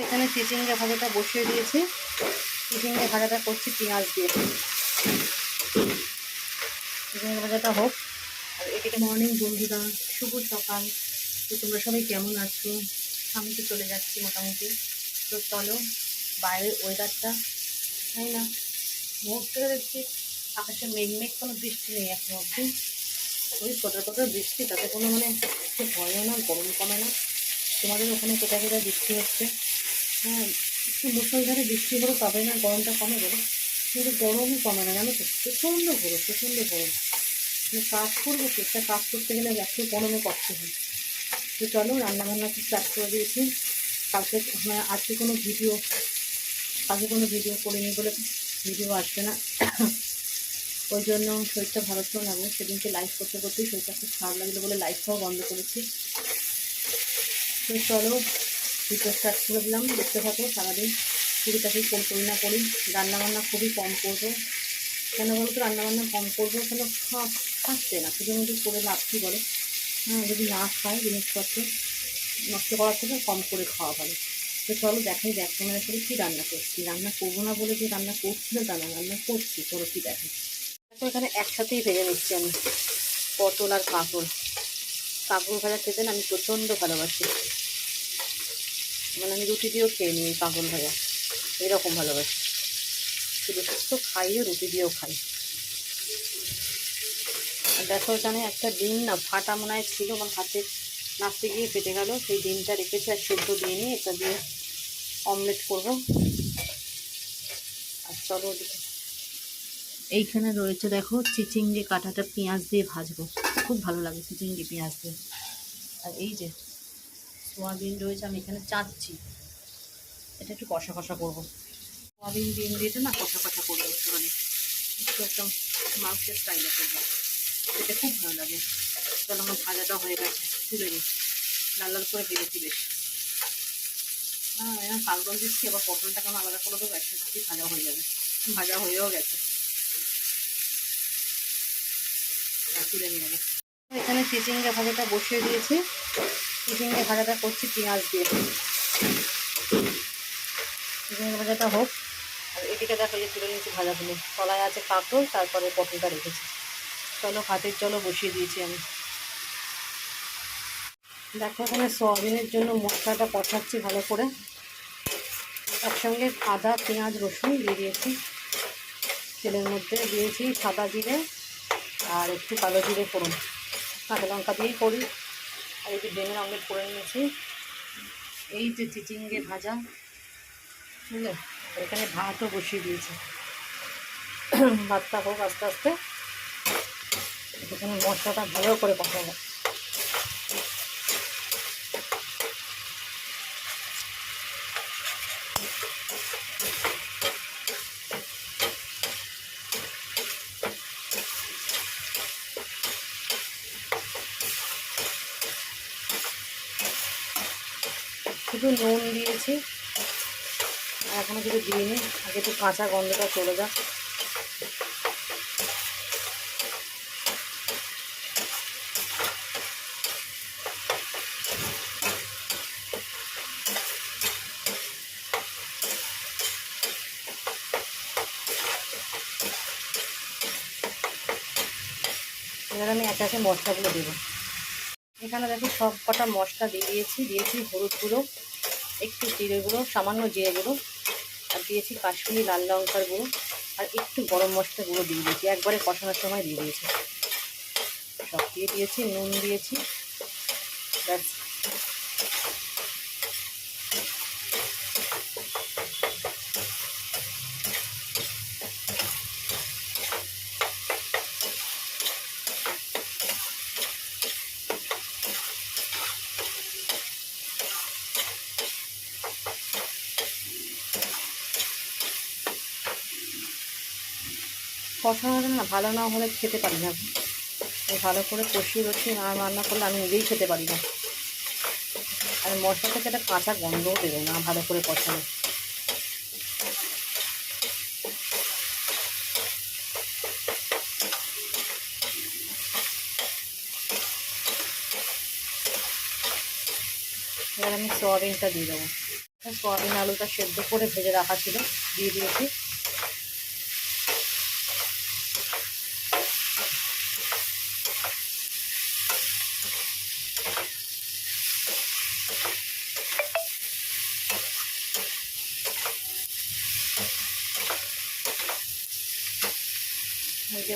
এখানে চিচিঙ্গা ভাজাটা বসিয়ে দিয়েছি। চিচিঙ্গা ভাজাটা করছি পেঁয়াজ দিয়ে। চিচিঙ্গা ভাজাটা হোক। আর এদিকে মর্নিং বন্ধুরা, শুভ সকাল। তো তোমরা সবাই কেমন আছো? আমি তো চলে যাচ্ছি মোটামুটি। তো চলো, বাইরের ওয়েদারটা, তাই না, মুহূর্তে দেখছি আকাশে মেঘ কোনো বৃষ্টি নেই এখন অবধি। ওই কোথাও বৃষ্টি, তাতে কোনো খুব ভয়ও না, গরম কমে না। তোমাদের ওখানে কোথায় কোথায় বৃষ্টি হচ্ছে? হ্যাঁ, একটু মুষলধারে বৃষ্টি হলো তবে না গরমটা কমে গেলো, কিন্তু গরমই কমে না, জানো তো, প্রচণ্ড গরম। কাজ করবো, একটা কাজ করতে গেলে একটু গরমে কষ্ট হয়। তো চলো, রান্নাবান্নাকে স্টার্ট করে দিয়েছি। আজকে কোনো ভিডিও করিনি বলে ভিডিও আসবে না। ওই জন্য শরীরটা ভালো ছিল না, সেদিনকে লাইভ করতেই শরীরটা খুব খারাপ লাগলো বলে লাইভটাও বন্ধ করেছি। তো চলো, ভিডিও স্টার্ট করে দিলাম, দেখতে থাকো। সারাদিন পুরীটাকেই করি না করি। রান্নাবান্না খুবই কম করবো। কেন বলতো রান্নাবান্না কম করবো? কেন খাচ্ছে না, শুধু করে লাভ কী বলো? হ্যাঁ, যদি না খায় জিনিসপত্র নষ্ট করার থেকে কম করে খাওয়া ভালো। তো চলো দেখাই, তোমরা করে কী রান্না করছি। রান্না করবো না বলে যে রান্না করছিল তা না, রান্না করছি। চলো কি দেখো। এখানে একসাথেই ভেজে নিচ্ছি আমি পটল আর কাঁকরোল ভাজা খেতে না আমি প্রচণ্ড ভালোবাসি। আমি রুটি দিয়েও খেয়ে নিই কাঁকরোল ভাজা, এরকম ভালোবাসি। শুধু খাইও, রুটি দিয়েও খাই। আর দেখো, এখানে একটা ডিম না ফাটা মনে হয় ছিল, আমার হাতে নাচতে গিয়ে ফেটে গেল। সেই ডিমটা রেখেছি, আর সেদ্ধ দিয়ে নিয়ে এটা দিয়ে অমলেট করব। আর চলো ওদিকে এইখানে রয়েছে দেখো চিচিঙ্গে কাঁটাটা পেঁয়াজ দিয়ে ভাজবো, খুব ভালো লাগে চিচিঙ্গে পেঁয়াজ দিয়ে। আর এই যে সোয়াবিন রয়েছে, আমি এখানে চাচ্ছি এটা একটু কষা করবো। সোয়াবিন ডিম দিয়েছে না, কষা করবো একটুখানি, একটু একদম মাংসের স্টাইলে করবো, এটা খুব ভালো লাগে। চলো, আমার ভাজাটা হয়ে গেছে, তুলে নিই। লাল করে ভেজেছি বেশ। হ্যাঁ, এরকম কাঁকরোল দিচ্ছি, আবার পটলটাকে আমি আলাদা করে দেবো, একসাথে ভাজা হয়ে যাবে। ভাজা হয়েও গেছে, তুলে নিয়ে যাবে। এখানে চিচিঙ্গা ভাজাটা বসিয়ে দিয়েছি। চিচিঙ্গা ভাজাটা করছি পেঁয়াজ দিয়ে। চিচিঙ্গা ভাজাটা হোক। আর এদিকে দেখো, যে তুলে নিয়েছি ভাজাগুলো, তলায় আছে কাঁকরোল, তারপরে পটলটা রেখেছি। চলো, ভাতের জলও বসিয়ে দিয়েছি আমি। দেখো, এখানে সয়াবিনের জন্য মশলাটা কষাচ্ছি ভালো করে। একসঙ্গে আদা, পেঁয়াজ, রসুন দিয়ে দিয়েছি। তেলের মধ্যে দিয়েছি সাদা জিরে আর একটু কালো জিরে ফোড়ন, কাঁচা লঙ্কা দিয়েই করি। আর এই যে ডিমের অমলেট করে নিয়েছি। এই যে চিচিঙ্গে ভাজা, বুঝলে, এখানে ভাতও বসিয়ে দিয়েছি। ভাতটা হোক আস্তে আস্তে, এখানে মশলাটা ভালো করে কষাবো। শুধু নুন দিয়েছি, আর এখনও কিছু দিইনি। আগে একটু কাঁচা গন্ধটা চলে যাক। এবার আমি একে একে মশলাগুলো দেবো। এখানে দেখো সব কটা মশলা দিয়েছি হলুদ গুঁড়ো, একটু জিরে গুঁড়ো, সামান্য জিরে গুঁড়ো, আর দিয়েছি কাশ্মীরি লাল লঙ্কার গুঁড়ো, আর একটু গরম মশলা গুঁড়ো দিয়ে দিয়েছি, একবারে কষানোর সময় দিয়ে দিয়েছি। সব দিয়ে দিয়েছি, নুন দিয়েছি, ব্যাস। কষানোটা না ভালো না হলে খেতে পারি না। ভালো করে কষিয়ে না রান্না করলে আমি নিজেই খেতে পারি না। আর মশলা থেকে একটা কাঁচা গন্ধও বেরোয় না ভালো করে কষানো। এবার আমি সোয়াবিনটা দিয়ে দেবো। সয়াবিন আলুটা সেদ্ধ করে ভেজে রাখা ছিল, দিয়ে দিয়েছি।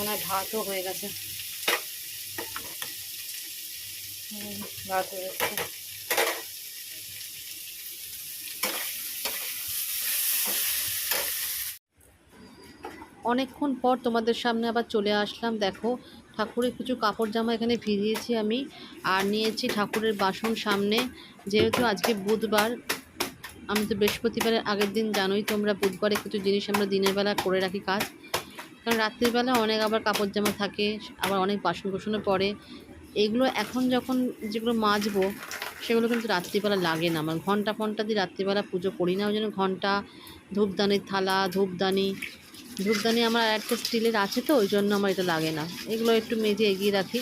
মনে হয় ভাতও হয়ে গেছে। ভাত হয়ে গেছে। অনেকক্ষণ পর তোমাদের সামনে আবার চলে আসলাম। দেখো, ঠাকুরের কিছু কাপড় জামা এখানে ভিজিয়েছি আমি, আর নিয়েছি ঠাকুরের বাসন সামনে। যেহেতু আজকে বুধবার, আমি তো বৃহস্পতিবারের আগের দিন জানোই তোমরা, বুধবারে কিছু জিনিস আমরা দিনের বেলা করে রাখি কাজ, কারণ রাত্রিবেলা অনেক আবার কাপড় জামা থাকে, আবার অনেক বাসন কোসনও পড়ে। এগুলো এখন যখন যেগুলো মাজবো সেগুলো কিন্তু রাত্রিবেলা লাগে না আমার। ঘন্টা ফন্টা দিয়ে রাত্রিবেলা পুজো করি না, ওই জন্য ঘন্টা, ধূপদানির থালা, ধূপদানি আমার একটা স্টিলের আছে, তো ওই জন্য আমার এটা লাগে না। এগুলো একটু মেজে এগিয়ে রাখি।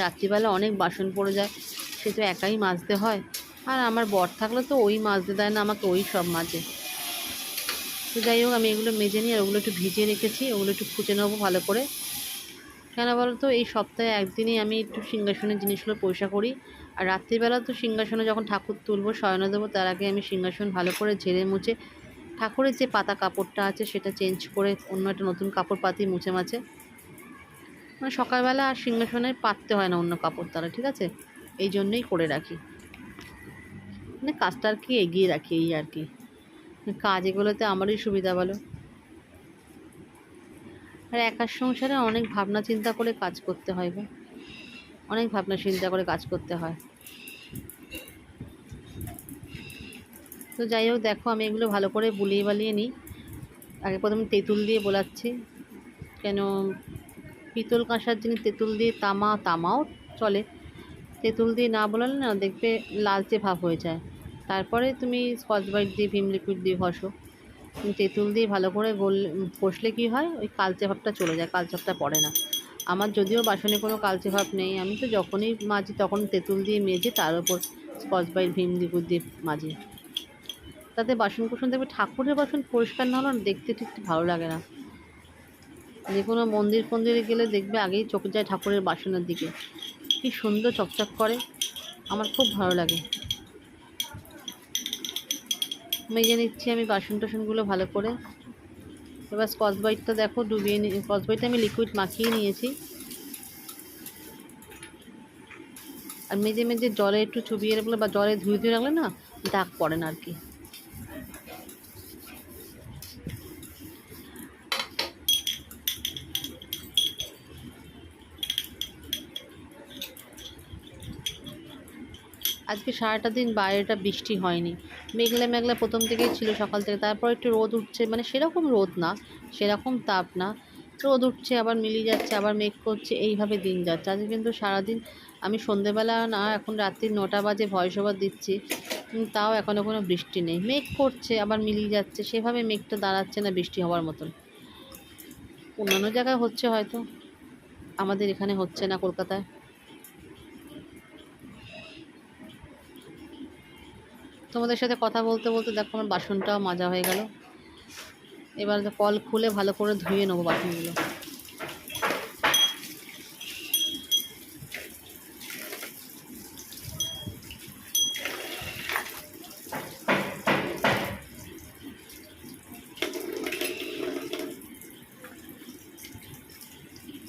রাত্রিবেলা অনেক বাসন পড়ে যায়, সে তো একাই মাজতে হয়, আর আমার বর থাকলে তো ওই মাজতে দেয় না আমাকে, ওই সব মাজে। তো যাই হোক, আমি এগুলো মেজে নিই, আর ওগুলো একটু ভিজিয়ে রেখেছি, ওগুলো একটু খুঁজে নেবো ভালো করে। কেন বলো তো, এই সপ্তাহে একদিনই আমি একটু সিংহাসনের জিনিসগুলো পরিষ্কার করি। আর রাত্রিবেলা তো সিংহাসনে যখন ঠাকুর তুলবো, শয়নে দেবো, তার আগে আমি সিংহাসন ভালো করে ঝেড়ে মুছে, ঠাকুরের যে পাতা কাপড়টা আছে সেটা চেঞ্জ করে অন্য একটা নতুন কাপড় পাতি মুছে মাছে, মানে সকালবেলা আর সিংহাসনে পাততে হয় না অন্য কাপড় দ্বারা, ঠিক আছে? এই জন্যই করে রাখি, মানে কাজটা আর কি এগিয়ে রাখি, এই আর কি। কাজ এগুলোতে আমারই সুবিধা বলো। আর একার সংসারে অনেক ভাবনা চিন্তা করে কাজ করতে হয় গো, অনেক ভাবনা চিন্তা করে কাজ করতে হয়। তো যাই হোক, দেখো আমি এগুলো ভালো করে বুলিয়ে বালিয়ে নিই। আগে প্রথমে তেঁতুল দিয়ে বোলাচ্ছি, কেন পিতল কাঁসার জিনিস তেঁতুল দিয়ে, তামাও চলে, তেঁতুল দিয়ে না বোলালে না দেখবে লালচে ভাব হয়ে যায়। তারপরে তুমি স্কচ ব্রাইট দিয়ে, ভিম লিকুইড দিয়ে ঘষো। তেঁতুল দিয়ে ভালো করে ঘষলে কী হয়, ওই কালচে ভাবটা চলে যায়, কালচে ভাবটা পড়ে না। আমার যদিও বাসনে কোনো কালচে ভাব নেই, আমি তো যখনই মাজি তখন তেঁতুল দিয়ে মেজে তার উপর স্কচ ব্রাইট, ভিম লিকুইড দিয়ে মাজি। তাতে বাসন কোসন দেখবে, ঠাকুরের বাসন পরিষ্কার না হলে দেখতে ঠিক ভালো লাগে না। যে কোনো মন্দির ফন্দিরে গেলে দেখবে আগেই চোখ যায় ঠাকুরের বাসনের দিকে, কি সুন্দর চকচক করে, আমার খুব ভালো লাগে। মেজে নিচ্ছি আমি বাসন টাসনগুলো ভালো করে। এবার স্কচ ব্রাইটটা দেখো ডুবিয়ে নিই, স্কচ ব্রাইটটা আমি লিকুইড মাখিয়ে নিয়েছি। আর মেজে মেজে জলে একটু চুবিয়ে রাখলে বা জলে ধুয়ে রাখলে না দাগ পড়ে না আর কি। আজকে সারাটা দিন বাইরেটা বৃষ্টি হয়নি, মেঘলা মেঘলা প্রথম থেকেই ছিল সকাল থেকে, তারপর একটু রোদ উঠছে, মানে সেরকম রোদ না, সেরকম তাপ না, রোদ উঠছে আবার মিলিয়ে যাচ্ছে, আবার মেঘ করছে, এইভাবে দিন যাচ্ছে। আজকে কিন্তু সারাদিন আমি সন্ধেবেলা না, এখন রাত্রি 9টা বাজে ভয়েস ওভার দিচ্ছি, তাও এখনও কোনো বৃষ্টি নেই। মেঘ করছে আবার মিলিয়ে যাচ্ছে, সেভাবে মেঘটা দাঁড়াচ্ছে না বৃষ্টি হওয়ার মতন। অন্যান্য জায়গায় হচ্ছে হয়তো, আমাদের এখানে হচ্ছে না, কলকাতায়। তোমাদের সাথে কথা বলতে বলতে দেখো আমার বাসনটাও মাজা হয়ে গেল। এবার কল খুলে ভালো করে ধুয়ে নেবো বাসনগুলো।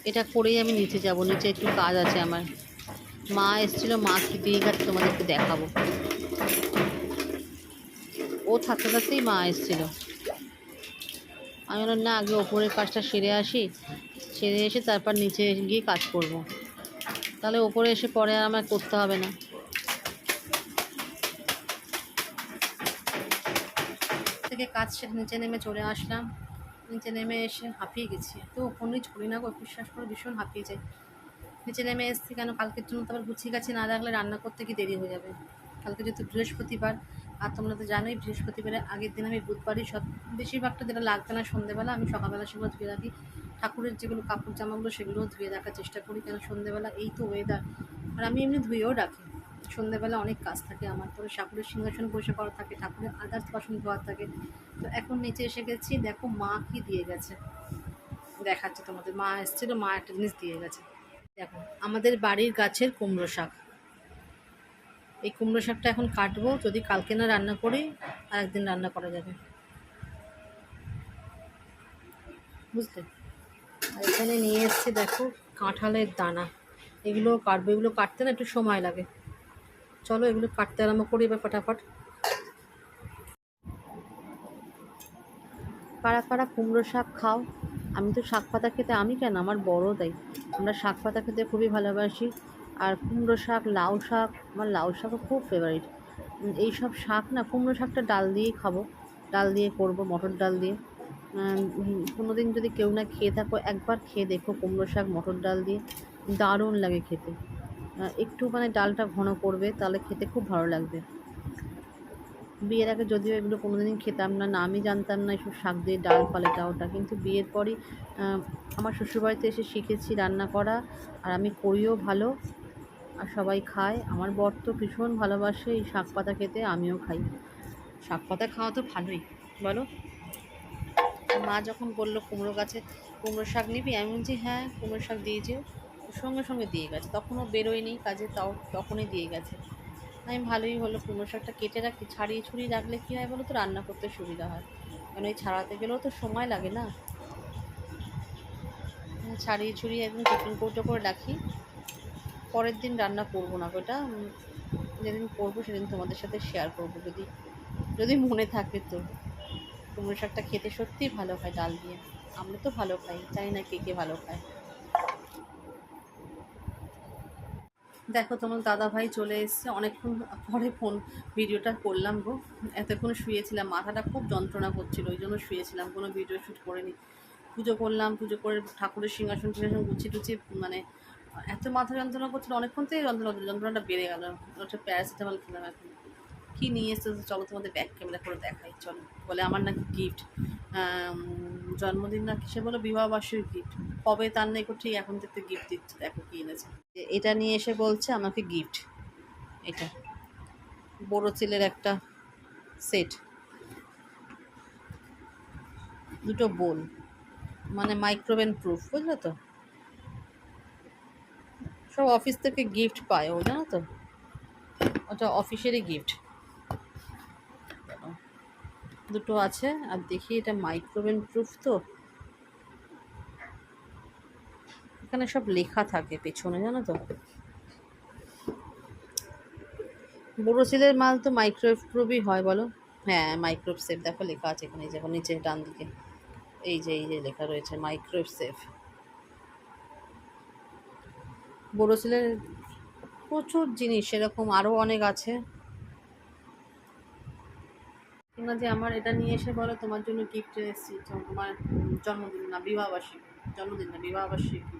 এটা করেই আমি নিচে যাব, নিচে একটু কাজ আছে আমার। মা এসেছিলো, মা কি দিয়ে গেছে তোমাদেরকে দেখাবো। ও থাকতে থাকতেই মা এসেছিলো, আমি বললাম না আগে ওপরের কাজটা সেরে আসি, সেরে এসে তারপর নিচে গিয়ে কাজ করব, তাহলে ওপরে এসে পরে আর আমার করতে হবে না। থেকে কাজ সেরে নিচে নেমে চলে আসলাম। নিচে নেমে এসে হাঁপিয়ে গেছি, তো ওপরে ছড়ি না গো, বিশ্বাস করে ভীষণ হাঁপিয়ে যায়। নিচে নেমে এসেছি কেন, কালকের জন্য তো আবার গুছিয়ে গাছি না রাখলে রান্না করতে কি দেরি হয়ে যাবে। কালকে যেহেতু বৃহস্পতিবার, আর তোমরা তো জানোই বৃহস্পতিবারের আগের দিন আমি বুধবারই সব বেশিরভাগটা যেটা লাগবে না সন্ধ্যেবেলা, আমি সকালবেলা সেগুলো ধুয়ে রাখি। ঠাকুরের যেগুলো কাপড় জামাগুলো সেগুলোও ধুয়ে রাখার চেষ্টা করি, কেন সন্ধ্যেবেলা এই তো ওয়েদার, আর আমি এমনি ধুয়েও রাখি। সন্ধ্যেবেলা অনেক কাজ থাকে আমার, পরে ঠাকুরের সিংহাসন বসে করা থাকে, ঠাকুরের আদার্স বাসন ধোয়া থাকে। তো এখন নিচে এসে গেছি, দেখো মা কি দিয়ে গেছে দেখাচ্ছে তোমাদের। মা এসেছিলো, মা একটা জিনিস দিয়ে গেছে। দেখো আমাদের বাড়ির গাছের কুমড়ো শাক, এই কুমড়ো শাকটা এখন কাটবো, যদি কালকে না রান্না করি আর একদিন রান্না করা যাবে, বুঝলে। আর এখানে নিয়ে এসছি দেখো কাঁঠালের দানা, এগুলো কাটবো, এগুলো কাটতে না একটু সময় লাগে। চলো এগুলো কাটতে আরম্ভ করি এবার ফটাফট। কারা কারা কুমড়ো শাক খাও? আমি তো শাক পাতা খেতে, আমি কেন, আমার বড় তাই, আমরা শাক পাতা খেতে খুবই ভালোবাসি। আর কুমড়ো শাক, লাউ শাক, আমার লাউ শাকও খুব ফেভারিট। এইসব শাক না, কুমড়ো শাকটা ডাল দিয়েই খাবো, ডাল দিয়ে করবো, মটর ডাল দিয়ে। কোনো দিন যদি কেউ না খেয়ে থাকো, একবার খেয়ে দেখো কুমড়ো শাক মটর ডাল দিয়ে, দারুণ লাগে খেতে। একটু মানে ডালটা ঘন করবে, তাহলে খেতে খুব ভালো লাগবে। বিয়ের আগে যদিও এগুলো কোনোদিনই খেতাম না, না আমি জানতাম না এসব শাক দিয়ে ডাল পালেটা ওটা, কিন্তু বিয়ের পরই আমার শ্বশুরবাড়িতে এসে শিখেছি রান্না করা, আর আমি করিও ভালো, আর সবাই খায়। আমার বর তো ভীষণ ভালোবাসে এই শাক পাতা খেতে, আমিও খাই। শাক পাতা খাওয়া তো ভালোই, বলো। মা যখন বললো কুমড়ো গাছে কুমড়ো শাক নিবি, আমি বলছি হ্যাঁ, কুমড়ো শাক দিয়েছে, সঙ্গে সঙ্গে দিয়ে গেছে, তখনও বেরোয়নি কাজে, তাও তখনই দিয়ে গেছে। আমি ভালোই হলো, কুমড়ো শাকটা কেটে রাখি, ছাড়িয়ে ছুড়িয়ে রাখলে কী হয় বলো তো, রান্না করতে সুবিধা হয়, কারণ এই ছাড়াতে গেলেও তো সময় লাগে না। ছাড়িয়ে ছুড়িয়ে একদম টিফিন কৌটো করে রাখি, পরের দিন রান্না করবো না, ওটা যেদিন করবো সেদিন তোমাদের সাথে শেয়ার করবো, যদি যদি মনে থাকে তো। কুমড়ো শাকটা খেতে সত্যিই ভালো হয় ডাল দিয়ে, আমরা তো ভালো খাই, জানি না কে কে ভালো খায়। দেখো তোমার দাদা ভাই চলে এসছে, অনেকক্ষণ পরে ভিডিওটা করলাম গো। এতক্ষণ শুয়েছিলাম, মাথাটা খুব যন্ত্রণা করছিল, ওই জন্য শুয়েছিলাম, কোনো ভিডিও শ্যুট করিনি। পুজো করলাম, পুজো করে ঠাকুরের সিংহাসন টিংহাসন গুছিয়ে টুচিয়ে, মানে এত মাথা যন্ত্রণা করছিল, অনেকক্ষণ থেকে যন্ত্রণাটা বেড়ে গেল। ওটা প্যারাসিটামল খেলাম এখন। কী নিয়ে এসছে চলো তোমাদের ব্যাক ক্যামেরা করে দেখাই, চলো। বলে আমার নাকি গিফট, জন্মদিন না কিসে বলো, বিবাহবার্ষিকীর গিফট, কবে তার নেই ঠিক এখন থেকে গিফট দিচ্ছে, দেখো কী এনেছে। এটা নিয়ে এসে বলছে আমাকে গিফট, এটা বোরোসিলের একটা সেট, দুটো বোল, মানে মাইক্রোওয়েভ প্রুফ, বুঝলো তো। সব অফিস থেকে গিফট পায় ও, জানো তো, ওটা অফিসেরই গিফট। দুটো আছে, আর দেখি এটা মাইক্রোওয়েভ প্রুফ তো, এখানে সব লেখা থাকে পেছনে, জানো তো। বোরোসিলের মাল তো মাইক্রোওয়েভ প্রুফই হয় বলো। হ্যাঁ মাইক্রোওয়েভ সেফ, দেখো লেখা আছে এখানে, যখন নিচে ডান দিকে এই যে লেখা রয়েছে মাইক্রোওয়েভ সেফ। বোরোসিলের প্রচুর জিনিস এরকম আরও অনেক আছে। কিংবা যে আমার এটা নিয়ে এসে বলো তোমার জন্য গিফট এসেছি, তোমার জন্মদিন না বিবাহবার্ষিকী, জন্মদিন না বিবাহবার্ষিকী,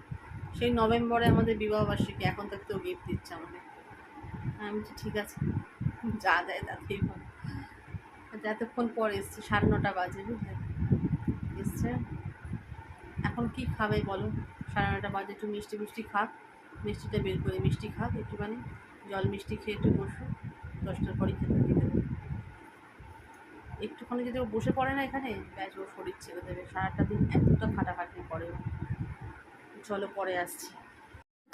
সেই নভেম্বরে আমাদের বিবাহবার্ষিকী, এখন থেকে তো গিফট দিচ্ছে আমাকে। আমি বলছি ঠিক আছে, যা দেয় তাতেই ভালো। এতক্ষণ পর এসছে, 9:30 বাজে, বুঝলে এসছে। এখন কি খাবে বলো, 9:30 বাজে, একটু মিষ্টি মিষ্টি খাক, মিষ্টিটা বের করে মিষ্টি খাক একটুখানি, জল মিষ্টি খেয়ে একটু বসো, 10টার পরই খেতে দিতে হবে। একটুখানি যদি ও বসে পড়ে না এখানে, ব্যাস ওর শরীর ছেড়ে দেবে, সারাটা দিন এতটা খাটাখাটি করে। চলো পরে আসছি,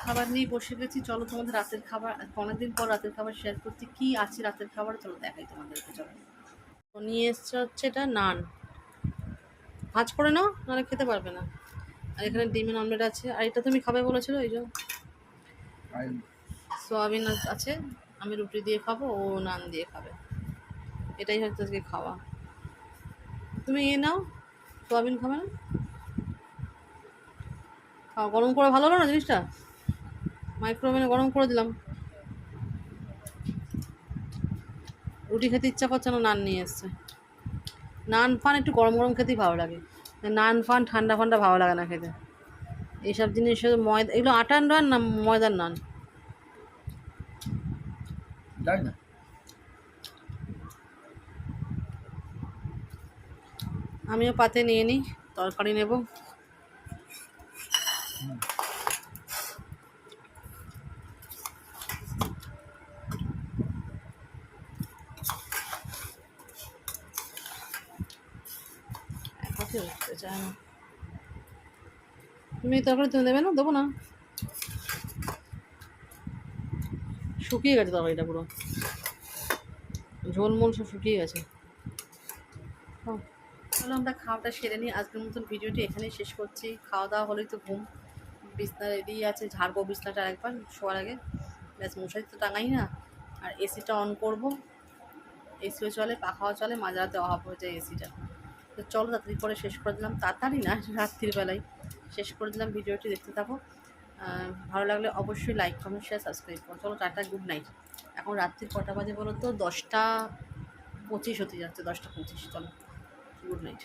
খাবার নিয়ে বসে গেছি, চলো তোমাদের রাতের খাবার, অনেকদিন পর রাতের খাবার শেয়ার করছি, কি আছে রাতের খাবার চলো দেখাই তোমাদেরকে। চলো নিয়ে এসছে হচ্ছে এটা নান, ভাজ করে নাও নাহলে খেতে পারবে না। আর এখানে ডিমের অমলেট আছে, আর এটা তুমি খাবে বলেছিল, এই যে সোয়াবিন আছে, আমি রুটি দিয়ে খাবো, ও নান দিয়ে খাবে, এটাই হয়তো আজকে খাওয়া। তুমি নাও, সোয়াবিন খাবে না, খাও, গরম করে ভালো হলো না জিনিসটা, মাইক্রোওভেনে গরম করে দিলাম। রুটি খেতে ইচ্ছা করছে না, নান নিয়ে এসছে। নান ফান একটু গরম গরম খেতেই ভালো লাগে, নান ফান ঠান্ডা ফান্ডা ভালো লাগে না খেতে। এইসব জিনিস ময়দা, এগুলো আটার নান না ময়দার নান জানি না। আমিও পাতে নিয়ে নিই, তরকারি নেব। খেতে উঠতে চায় না। তুমি তরকারি তুমি দেবে না? দেবো না, শুকিয়ে গেছে তরকারিটা পুরো, ঝোলমোল সব শুকিয়ে গেছে। চলো আমরা খাওয়াটা সেরে নিই। আজকের মতন ভিডিওটি এখানেই শেষ করছি। খাওয়া দাওয়া হলেই তো ঘুম, বিছনা রেডি আছে, ঝাড়বো বিছনাটা একবার শোয়ার আগে, ব্যাস মশারি তো টাঙাই না। আর এসিটা অন করব, এসিও চলে, পাখাও চলে, মাঝরাতে অফ হয়ে যায় এসিটা। তো চলো তাড়াতাড়ি করে শেষ করে দিলাম, তাড়াতাড়ি না রাত্রির বেলায় শেষ করে দিলাম। ভিডিওটি দেখতে থাকো, ভালো লাগলে অবশ্যই লাইক কমেন্ট শেয়ার সাবস্ক্রাইব করো। চলো টাটা, গুড নাইট। এখন রাত্রির কটা বাজে বলো তো? 10টা 25 হতে যাচ্ছে, 10টা 25। চলো, গুড নাইট।